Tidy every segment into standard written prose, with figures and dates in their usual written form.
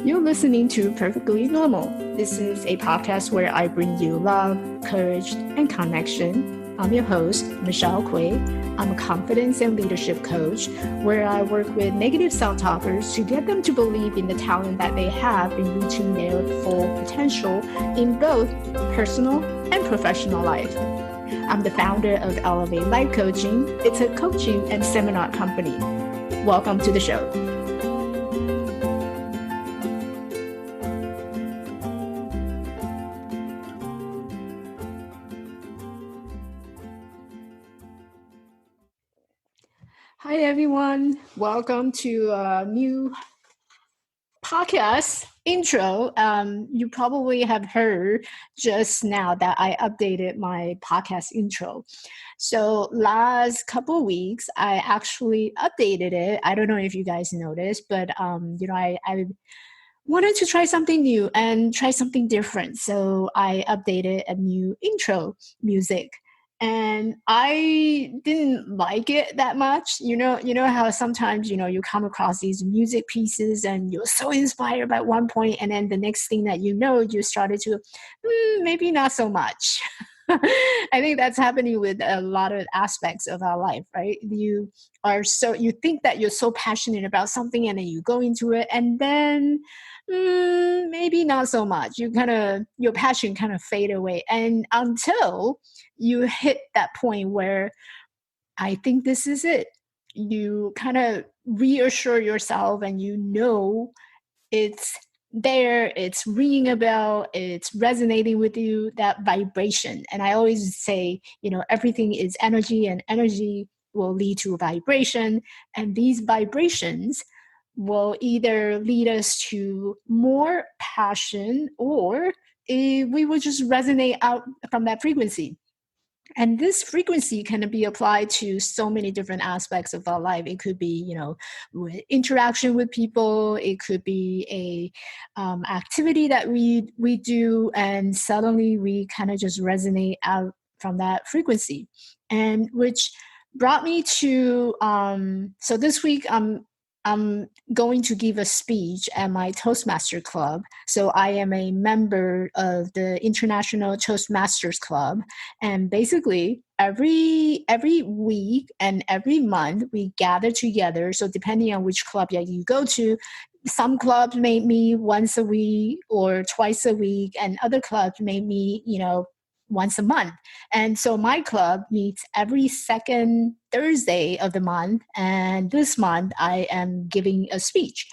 You're listening to Perfectly Normal. This is a podcast where I bring you love, courage, and connection. I'm your host, Michelle Quay. I'm a confidence and leadership coach where I work with negative self-talkers to get them to believe in the talent that they have in reaching their full potential in both personal and professional life. I'm the founder of Elevate Life Coaching. It's a coaching and seminar company. Welcome to the show. Hi, everyone. Welcome to a new podcast intro. You probably have heard just now that I updated my podcast intro. So last couple of weeks, I actually updated it. I don't know if you guys noticed, but I wanted to try something new and try something different. So I updated a new intro music. And I didn't like it that much. You know how sometimes, you come across these music pieces and you're so inspired by one point, and then the next thing that you started to, maybe not so much. I think that's happening with a lot of aspects of our life, right? You think that you're so passionate about something, and then you go into it, and then maybe not so much. Your passion kind of fade away, and until you hit that point where I think this is it, you kind of reassure yourself, and it's there, it's ringing a bell, it's resonating with you, that vibration. And I always say, everything is energy, and energy will lead to vibration. And these vibrations will either lead us to more passion, or we will just resonate out from that frequency. And this frequency can be applied to so many different aspects of our life. It could be, interaction with people. It could be a activity that we do, and suddenly we kind of just resonate out from that frequency. And which brought me to so this week I'm going to give a speech at my Toastmaster Club. So I am a member of the International Toastmasters Club. And basically, every week and every month, we gather together. So depending on which club you go to, some clubs may meet once a week or twice a week, and other clubs may meet, once a month. And so my club meets every second Thursday of the month. And this month I am giving a speech.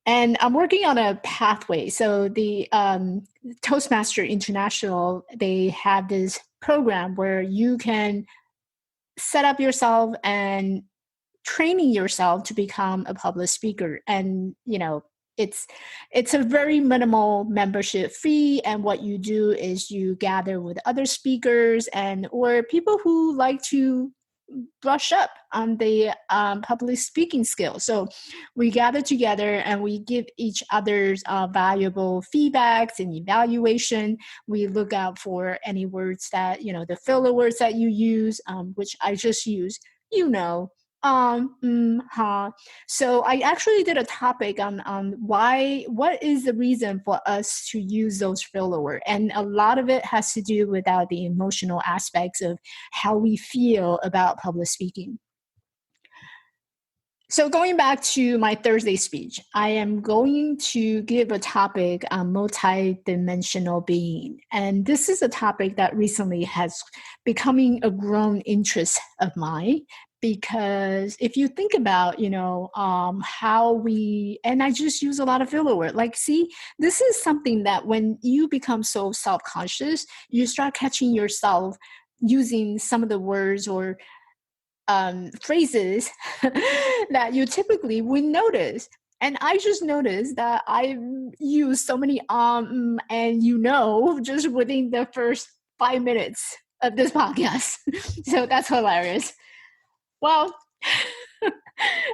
And I'm working on a pathway. So the Toastmaster International, they have this program where you can set up yourself and training yourself to become a public speaker. And, it's a very minimal membership fee. And what you do is you gather with other speakers or people who like to brush up on the public speaking skills. So we gather together and we give each other's valuable feedbacks and evaluation. We look out for any words that, the filler words that you use, which I just use, So I actually did a topic on what is the reason for us to use those filler words. And a lot of it has to do with the emotional aspects of how we feel about public speaking. So going back to my Thursday speech, I am going to give a topic on multidimensional being. And this is a topic that recently has becoming a grown interest of mine. Because if you think about, and I just use a lot of filler word. This is something that when you become so self-conscious, you start catching yourself using some of the words or phrases that you typically would notice. And I just noticed that I use so many and just within the first 5 minutes of this podcast. So that's hilarious. Well,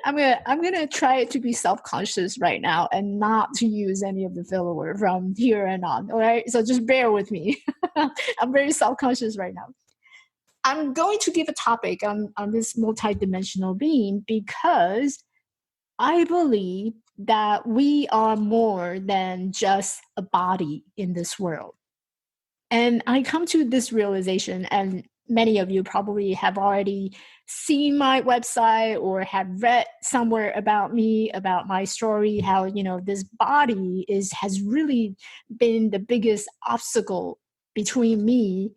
I'm gonna try to be self-conscious right now and not to use any of the filler word from here and on. All right, so just bear with me. I'm very self-conscious right now. I'm going to give a topic on this multidimensional being because I believe that we are more than just a body in this world. And I come to this realization, and many of you probably have already seen my website or have read somewhere about me, about my story, how, this body has really been the biggest obstacle between me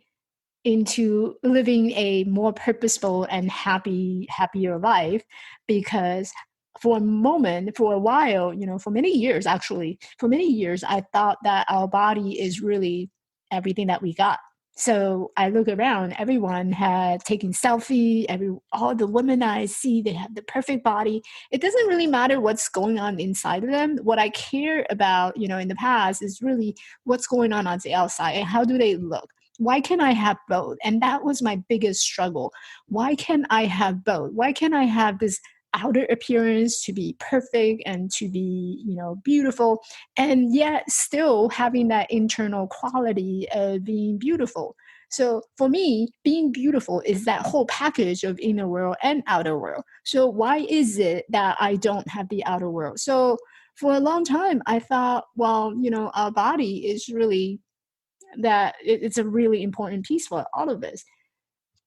into living a more purposeful and happier life. Because for a while, for many years, I thought that our body is really everything that we got. So I look around, everyone had taken selfie, all the women I see, they have the perfect body. It doesn't really matter what's going on inside of them. What I care about, in the past is really what's going on the outside and how do they look. Why can't I have both? And that was my biggest struggle. Why can't I have both? Why can't I have this outer appearance to be perfect and to be, beautiful, and yet still having that internal quality of being beautiful? So for me, being beautiful is that whole package of inner world and outer world. So why is it that I don't have the outer world? So for a long time, I thought, well, our body is really that it's a really important piece for all of us,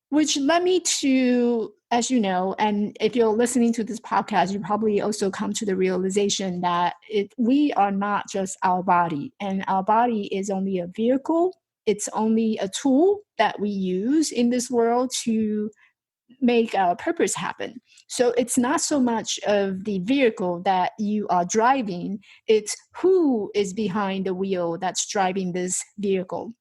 which led me to, as you know, and if you're listening to this podcast, you probably also come to the realization that we are not just our body, and our body is only a vehicle. It's only a tool that we use in this world to make our purpose happen. So it's not so much of the vehicle that you are driving, it's who is behind the wheel that's driving this vehicle.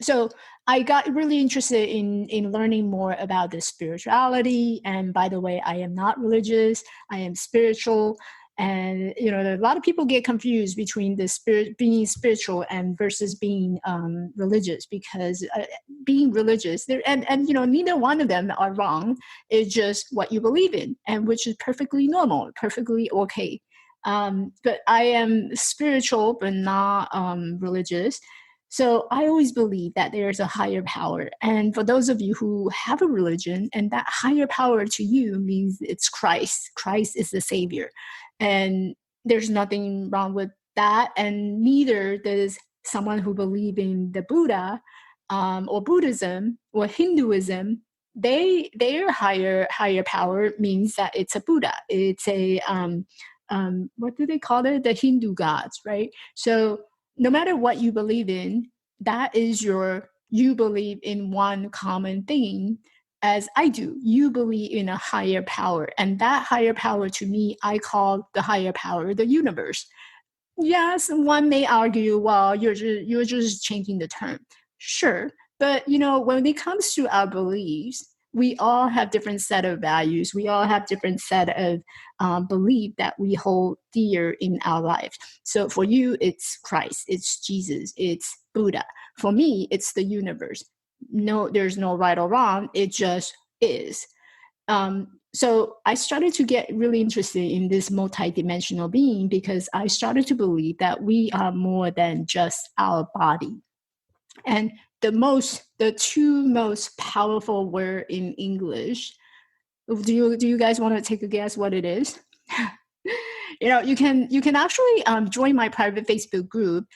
So I got really interested in learning more about the spirituality. And by the way, I am not religious, I am spiritual. And a lot of people get confused between being spiritual and versus being religious, because being religious and neither one of them are wrong. It's just what you believe in, and which is perfectly normal, perfectly okay. But I am spiritual but not religious. So I always believe that there's a higher power. And for those of you who have a religion, and that higher power to you means it's Christ. Christ is the savior. And there's nothing wrong with that. And neither does someone who believes in the Buddha or Buddhism or Hinduism. Their higher power means that it's a Buddha. It's a what do they call it? The Hindu gods, right? So no matter what you believe in, that is you believe in one common thing, as I do. You believe in a higher power. And that higher power, to me, I call the higher power the universe. Yes, one may argue, well, you're just changing the term. Sure. But when it comes to our beliefs, we all have different set of values. We all have different set of belief that we hold dear in our life. So for you, it's Christ, it's Jesus, it's Buddha. For me, it's the universe. No, there's no right or wrong. It just is. So I started to get really interested in this multidimensional being, because I started to believe that we are more than just our body. And the two most powerful word in English, do you guys want to take a guess what it is? You can actually join my private Facebook group,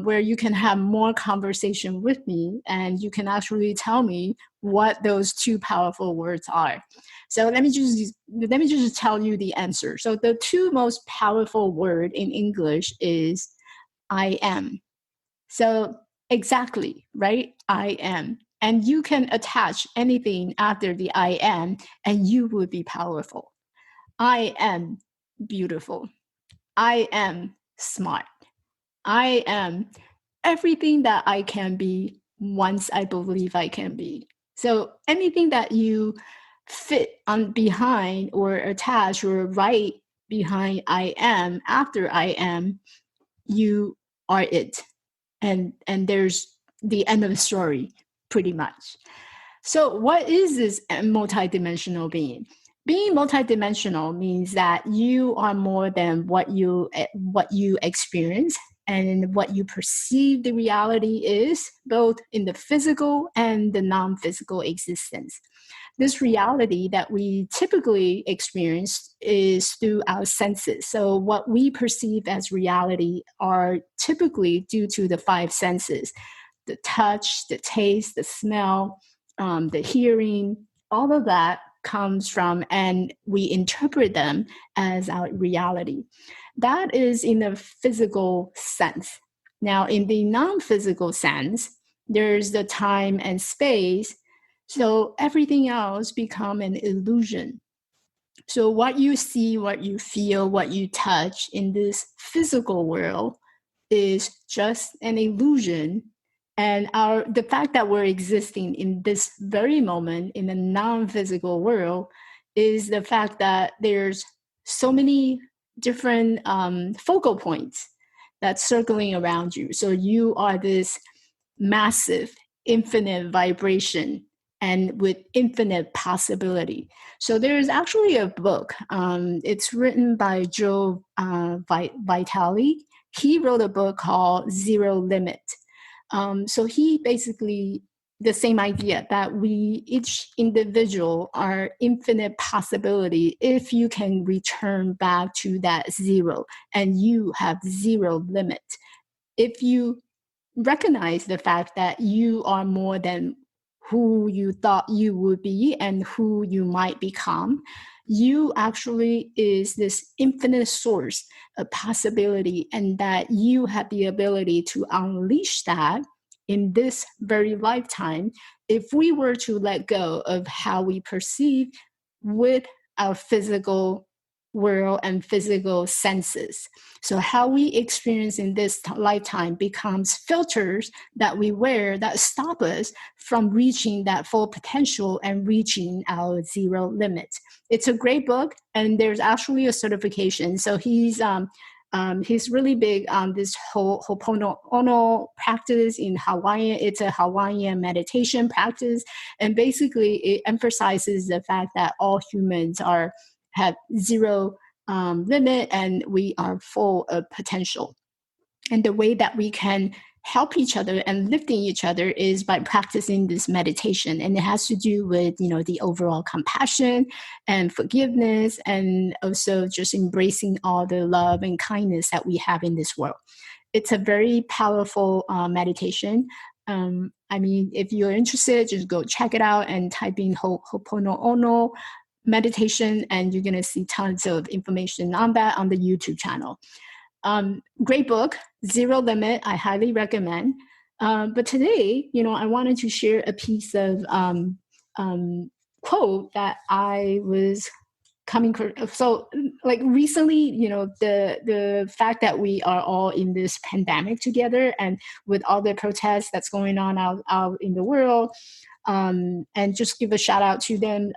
where you can have more conversation with me, and you can actually tell me what those two powerful words are. So let me just tell you the answer. So the two most powerful word in English is I am. So exactly, right? I am. And you can attach anything after the I am, and you would be powerful. I am beautiful. I am smart. I am everything that I can be once I believe I can be. So anything that you fit on behind or attach or write behind I am, after I am, you are it. And there's the end of the story, pretty much. So what is this multidimensional being? Being multidimensional means that you are more than what you experience and what you perceive the reality is, both in the physical and the non-physical existence. this reality that we typically experience is through our senses. So what we perceive as reality are typically due to the five senses: the touch, the taste, the smell, the hearing. All of that comes from, and we interpret them as our reality. That is in a physical sense. Now, in the non-physical sense, there's the time and space. So everything else become an illusion. So what you see, what you feel, what you touch in this physical world is just an illusion. And the fact that we're existing in this very moment in a non-physical world is the fact that there's so many different focal points that's circling around you. So you are this massive, infinite vibration and with infinite possibility. So there's actually a book. It's written by Joe Vitale. He wrote a book called Zero Limit. So he basically, the same idea that we, each individual, are infinite possibility if you can return back to that zero, and you have zero limit. If you recognize the fact that you are more than who you thought you would be and who you might become, you actually is this infinite source of possibility, and that you have the ability to unleash that in this very lifetime if we were to let go of how we perceive with our physical world and physical senses. So how we experience in this lifetime becomes filters that we wear that stop us from reaching that full potential and reaching our zero limit. It's a great book, and there's actually a certification. So he's really big on this whole Ho'oponopono practice in Hawaiian. It's a Hawaiian meditation practice, and basically it emphasizes the fact that all humans have zero limit, and we are full of potential. And the way that we can help each other and lifting each other is by practicing this meditation. And it has to do with, the overall compassion and forgiveness, and also just embracing all the love and kindness that we have in this world. It's a very powerful meditation. If you're interested, just go check it out and type in Ho'oponopono meditation, and you're going to see tons of information on that on the YouTube channel. Great book, Zero Limit. I highly recommend. But today, I wanted to share a piece of quote that I was coming. So, like recently, the fact that we are all in this pandemic together, and with all the protests that's going on out in the world. And just give a shout out to them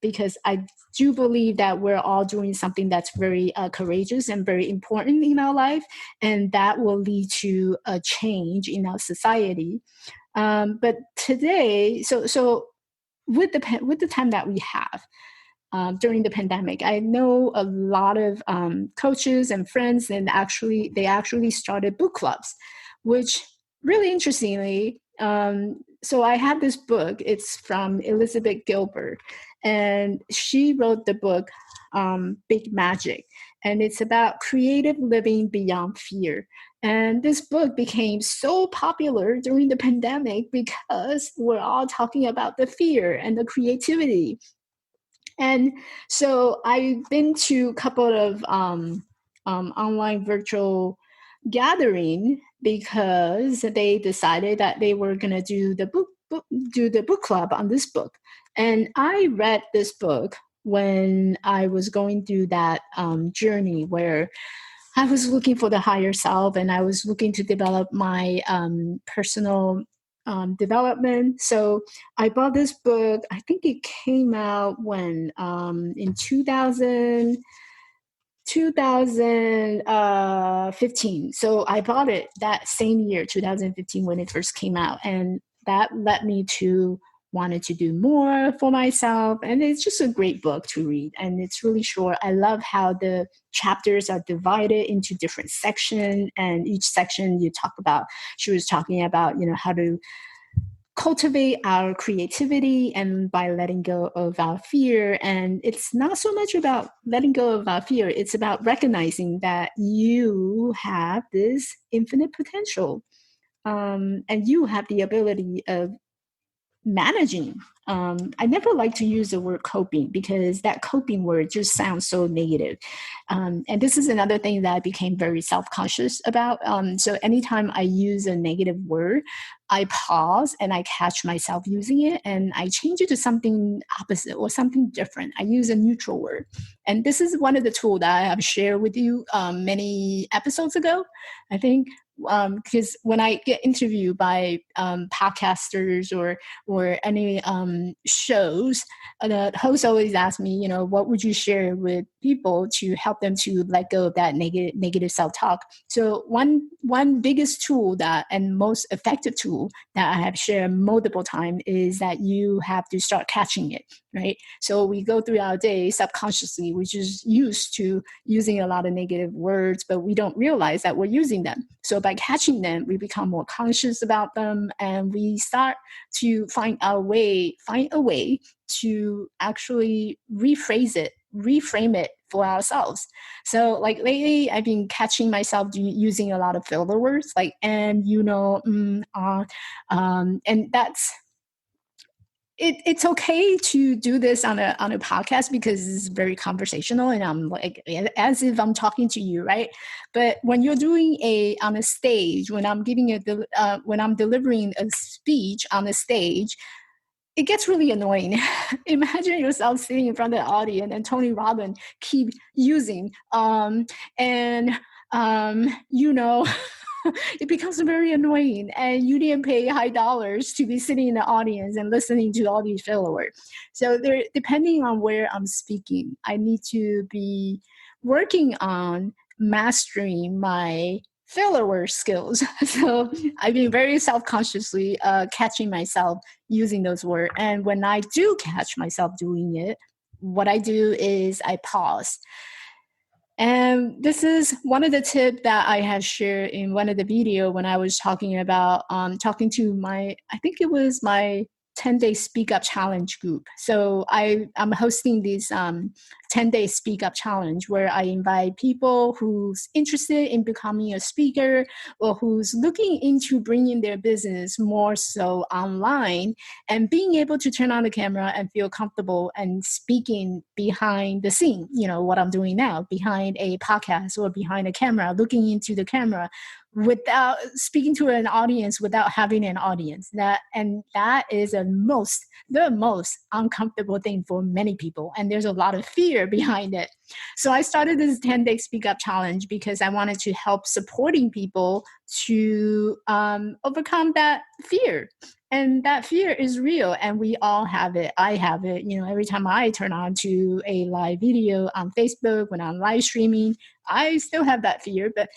because I do believe that we're all doing something that's very courageous and very important in our life, and that will lead to a change in our society. But today, so with the time that we have during the pandemic, I know a lot of coaches and friends, and they actually started book clubs, which really interestingly. So I had this book. It's from Elizabeth Gilbert, and she wrote the book Big Magic, and it's about creative living beyond fear. And this book became so popular during the pandemic because we're all talking about the fear and the creativity. And so I've been to a couple of online virtual gathering because they decided that they were going to do the book club on this book. And I read this book when I was going through that journey where I was looking for the higher self, and I was looking to develop my personal development. So I bought this book. I think it came out when in 2015. So I bought it that same year, 2015, when it first came out. And that led me to wanted to do more for myself. And it's just a great book to read. And it's really short. I love how the chapters are divided into different sections. And each section she was talking about, how to cultivate our creativity and by letting go of our fear. And it's not so much about letting go of our fear, it's about recognizing that you have this infinite potential, and you have the ability of managing. I never like to use the word coping because that coping word just sounds so negative. And this is another thing that I became very self-conscious about. So anytime I use a negative word, I pause and I catch myself using it and I change it to something opposite or something different. I use a neutral word. And this is one of the tools that I have shared with you many episodes ago, I think. Because when I get interviewed by podcasters or any shows, the host always asks me, what would you share with people to help them to let go of that negative self-talk? So one biggest tool that and most effective tool that I have shared multiple times is that you have to start catching it, right? So we go through our day subconsciously, we're just used to using a lot of negative words, but we don't realize that we're using them. So by catching them, we become more conscious about them, and we start to find a way to actually reframe it for ourselves. So like lately, I've been catching myself using a lot of filler words, like and and that's it's okay to do this on a podcast because it's very conversational and I'm like as if I'm talking to you, right? But when you're doing on a stage, when I'm when I'm delivering a speech on a stage, it gets really annoying. Imagine yourself sitting in front of the audience and Tony Robbins keep using and you know it becomes very annoying, and you didn't pay high dollars to be sitting in the audience and listening to all these filler words. So there, depending on where I'm speaking, I need to be working on mastering my filler word skills. So I've been very self-consciously catching myself using those words, and when I do catch myself doing it, what I do is I pause. And this is one of the tips that I had shared in one of the video when I was talking about talking to I think it was my 10-day Speak Up Challenge group. So I'm hosting this 10-day Speak Up Challenge where I invite people who's interested in becoming a speaker or who's looking into bringing their business more so online and being able to turn on the camera and feel comfortable and speaking behind the scene, what I'm doing now, behind a podcast or behind a camera, looking into the camera without speaking to an audience, without having an audience. That is the most uncomfortable thing for many people. And there's a lot of fear behind it. So I started this 10-day Speak Up Challenge because I wanted to help supporting people to overcome that fear. And that fear is real, and we all have it. I have it. Every time I turn on to a live video on Facebook, when I'm live streaming, I still have that fear. But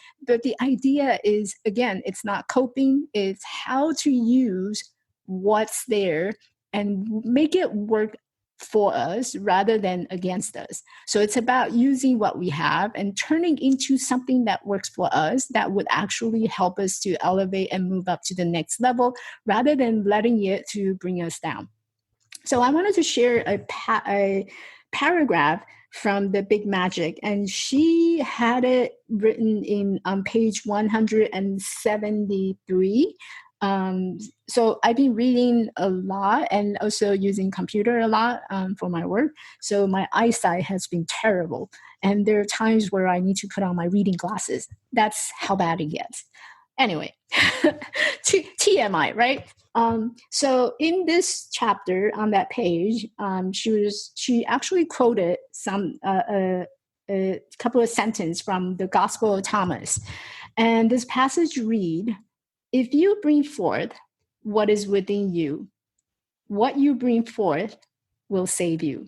the idea is, again, it's not coping. It's how to use what's there and make it work for us rather than against us. So it's about using what we have and turning into something that works for us, that would actually help us to elevate and move up to the next level rather than letting it to bring us down. So I wanted to share a paragraph from the Big Magic, and she had it written on page 173. So I've been reading a lot and also using computer a lot for my work. So my eyesight has been terrible. And there are times where I need to put on my reading glasses. That's how bad it gets. Anyway, TMI, right? So in this chapter on that page, she actually quoted a couple of sentences from the Gospel of Thomas. And this passage read, "If you bring forth what is within you, what you bring forth will save you.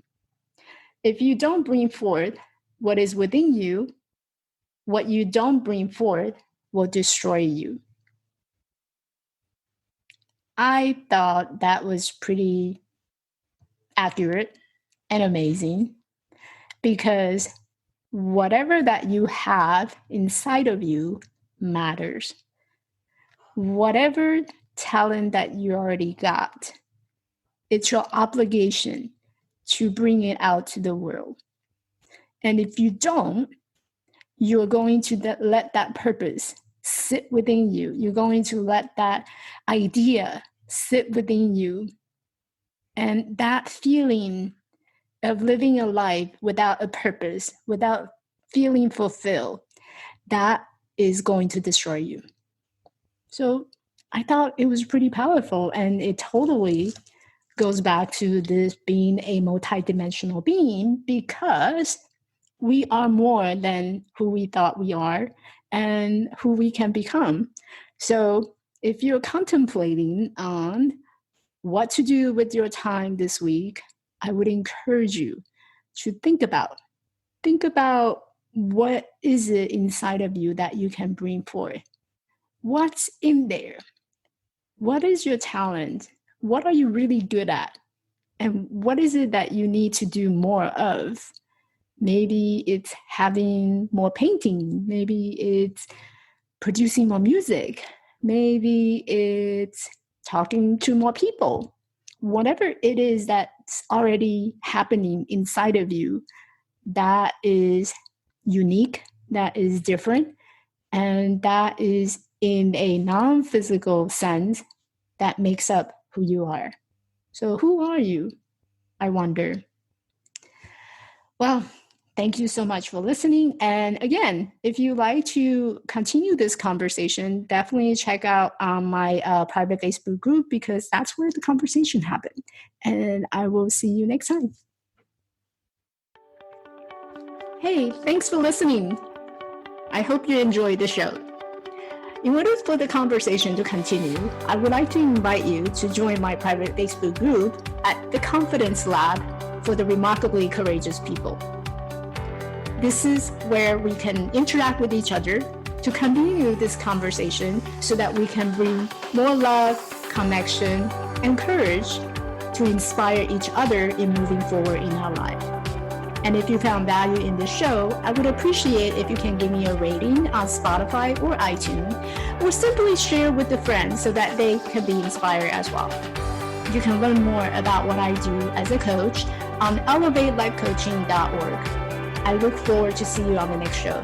If you don't bring forth what is within you, what you don't bring forth will destroy you." I thought that was pretty accurate and amazing, because whatever that you have inside of you matters. Whatever talent that you already got. It's your obligation to bring it out to the world. And if you don't, you're going to let that purpose sit within you. You're going to let that idea sit within you. And that feeling of living a life without a purpose, without feeling fulfilled, that is going to destroy you. So I thought it was pretty powerful, and it totally goes back to this being a multidimensional being, because we are more than who we thought we are and who we can become. So if you're contemplating on what to do with your time this week, I would encourage you to think about what is it inside of you that you can bring forth. What's in there? What is your talent? What are you really good at? And what is it that you need to do more of? Maybe it's having more painting. Maybe it's producing more music. Maybe it's talking to more people. Whatever it is that's already happening inside of you that is unique, that is different, and that is in a non-physical sense that makes up who you are. So who are you, I wonder? Well, thank you so much for listening. And again, if you'd like to continue this conversation, definitely check out my private Facebook group, because that's where the conversation happened. And I will see you next time. Hey, thanks for listening. I hope you enjoyed the show. In order for the conversation to continue, I would like to invite you to join my private Facebook group at the Confidence Lab for the Remarkably Courageous People. This is where we can interact with each other to continue this conversation so that we can bring more love, connection, and courage to inspire each other in moving forward in our life. And if you found value in this show, I would appreciate if you can give me a rating on Spotify or iTunes, or simply share with a friend so that they can be inspired as well. You can learn more about what I do as a coach on elevatelifecoaching.org. I look forward to see you on the next show.